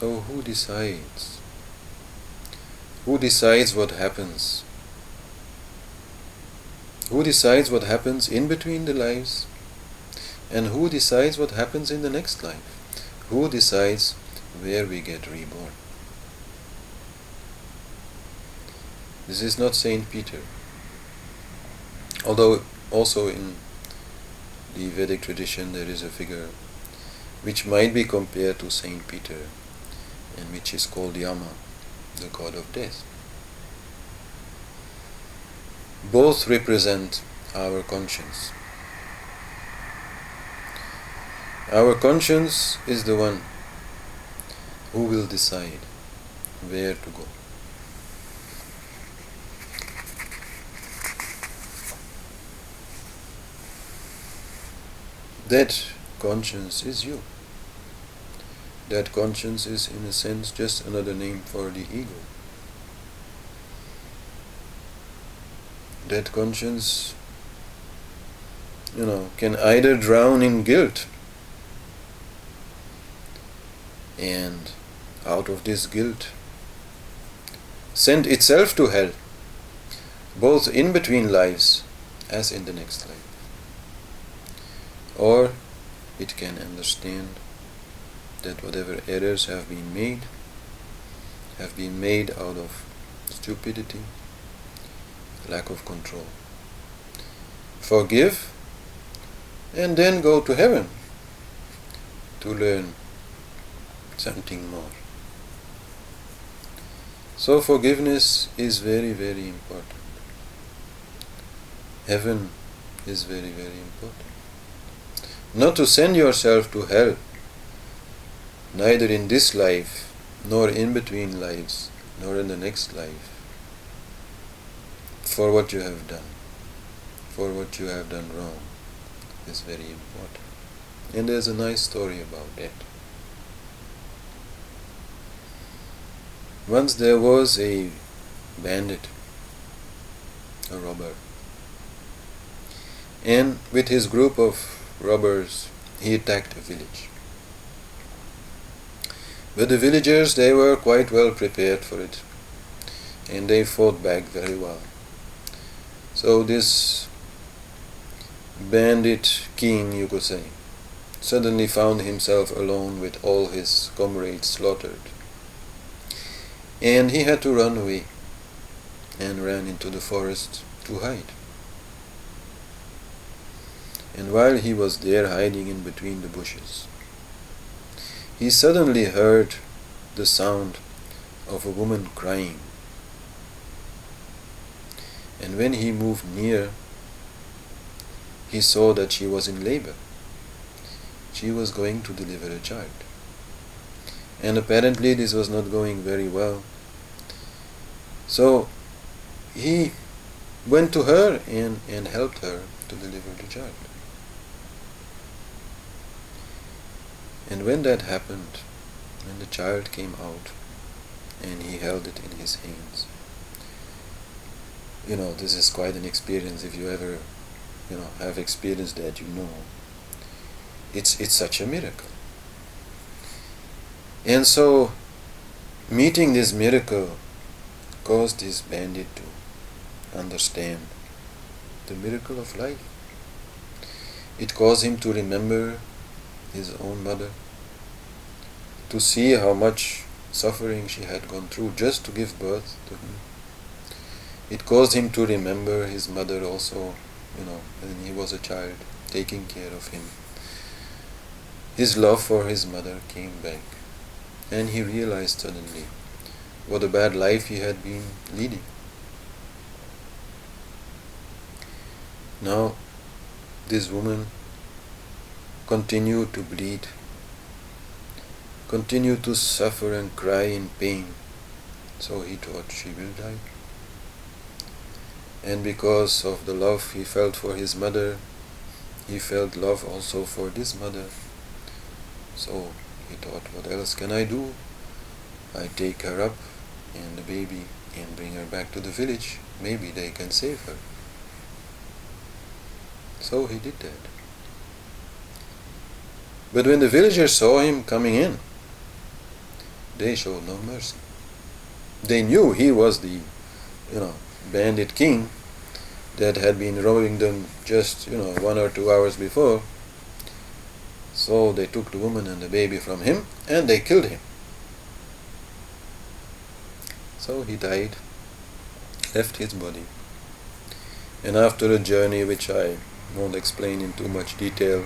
So who decides? Who decides what happens? Who decides what happens in between the lives? And who decides what happens in the next life? Who decides where we get reborn? This is not Saint Peter. Although also in the Vedic tradition there is a figure which might be compared to Saint Peter and which is called Yama, the god of death. Both represent our conscience. Our conscience is the one who will decide where to go. That conscience is you. That conscience is, in a sense, just another name for the ego. That conscience, can either drown in guilt, and out of this guilt send itself to hell, both in between lives as in the next life. Or it can understand that whatever errors have been made out of stupidity, lack of control. Forgive and then go to heaven to learn something more. So forgiveness is very, very important. Heaven is very, very important. Not to send yourself to hell, neither in this life, nor in between lives, nor in the next life, for what you have done, for what you have done wrong, is very important. And there's a nice story about that. Once there was a bandit, a robber, and with his group of robbers he attacked a village. But the villagers, they were quite well prepared for it, and they fought back very well. So this bandit king, you could say, suddenly found himself alone with all his comrades slaughtered. And he had to run away, and ran into the forest to hide. And while he was there hiding in between the bushes, he suddenly heard the sound of a woman crying. And when he moved near, he saw that she was in labor. She was going to deliver a child. And apparently this was not going very well. So he went to her and helped her to deliver the child. And when that happened, when the child came out and he held it in his hands, this is quite an experience. If you ever, have experienced that, it's such a miracle. And so, meeting this miracle caused this bandit to understand the miracle of life. It caused him to remember his own mother, to see how much suffering she had gone through just to give birth to him. It caused him to remember his mother also, when he was a child, taking care of him. His love for his mother came back, and he realized suddenly what a bad life he had been leading. Now, this woman continued to bleed, continued to suffer and cry in pain. So he thought she will die. And because of the love he felt for his mother, he felt love also for this mother. So he thought, what else can I do? I take her up and the baby and bring her back to the village. Maybe they can save her. So he did that. But when the villagers saw him coming in, they showed no mercy. They knew he was the, bandit king that had been robbing them just, 1 or 2 hours before. So they took the woman and the baby from him and they killed him. So he died, left his body, and after a journey which I won't explain in too much detail,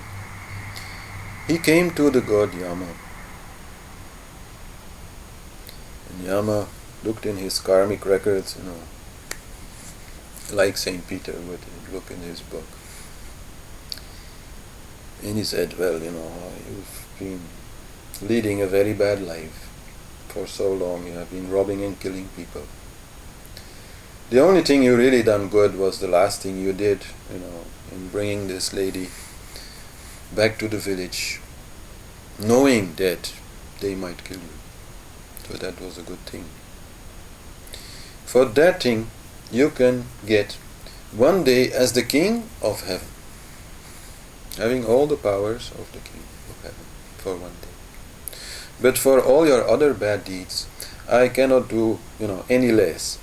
he came to the god Yama. And Yama looked in his karmic records, like Saint Peter would look in his book. And he said, well, you've been leading a very bad life for so long. You have been robbing and killing people. The only thing you really done good was the last thing you did, in bringing this lady back to the village, knowing that they might kill you. So that was a good thing. For that thing, you can get one day as the king of heaven, having all the powers of the king of heaven for one day. But for all your other bad deeds, I cannot do, any less,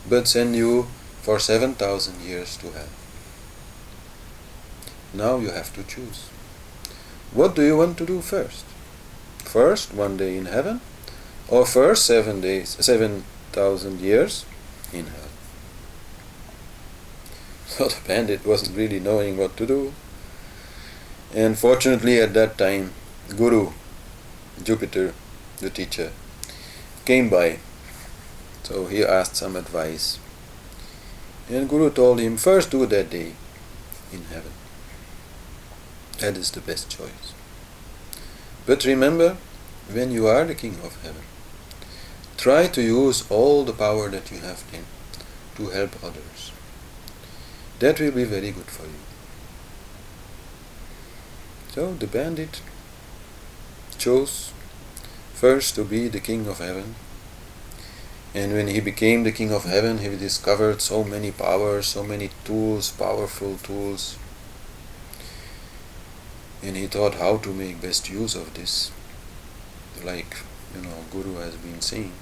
but send you for 7,000 years to hell. Now you have to choose. What do you want to do first? First, one day in heaven, or first 7,000 years in hell? So the bandit wasn't really knowing what to do. And fortunately at that time, Guru, Jupiter, the teacher, came by. So he asked some advice. And Guru told him, first do that day in heaven. That is the best choice. But remember, when you are the king of heaven, try to use all the power that you have then to help others. That will be very good for you. So the bandit chose first to be the king of heaven. And when he became the king of heaven, he discovered so many powers, so many tools, powerful tools. And he thought how to make best use of this, like, Guru has been saying.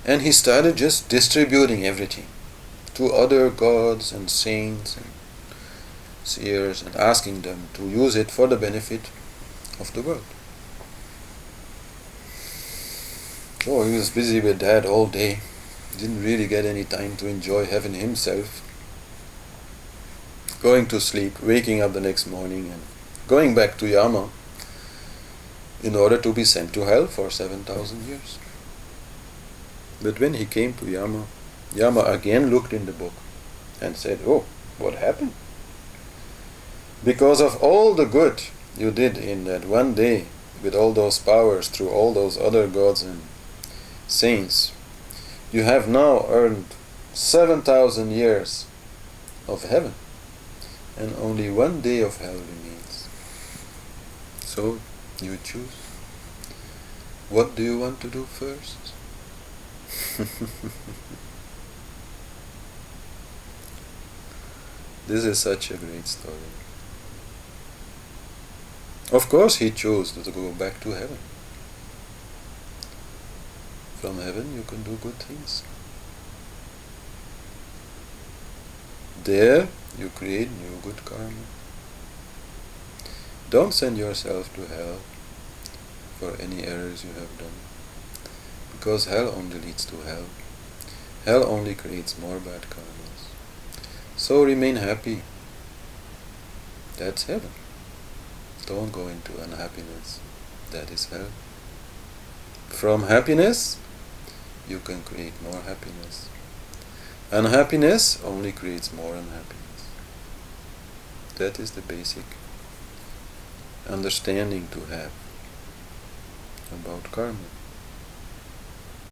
And he started just distributing everything to other gods and saints and seers and asking them to use it for the benefit of the world. So he was busy with that all day. Didn't really get any time to enjoy heaven himself. Going to sleep, waking up the next morning and going back to Yama in order to be sent to hell for 7,000 years. But when he came to Yama, Yama again looked in the book and said, oh, what happened? Because of all the good you did in that one day with all those powers through all those other gods and saints, you have now earned 7,000 years of heaven and only one day of hell remains. So you choose. What do you want to do first? This is such a great story. Of course he chose to go back to heaven. From heaven you can do good things. There you create new good karma. Don't send yourself to hell for any errors you have done, because hell only leads to hell. Hell only creates more bad karmas. So remain happy. That's heaven. Don't go into unhappiness. That is hell. From happiness, you can create more happiness. Unhappiness only creates more unhappiness. That is the basic understanding to have about karma.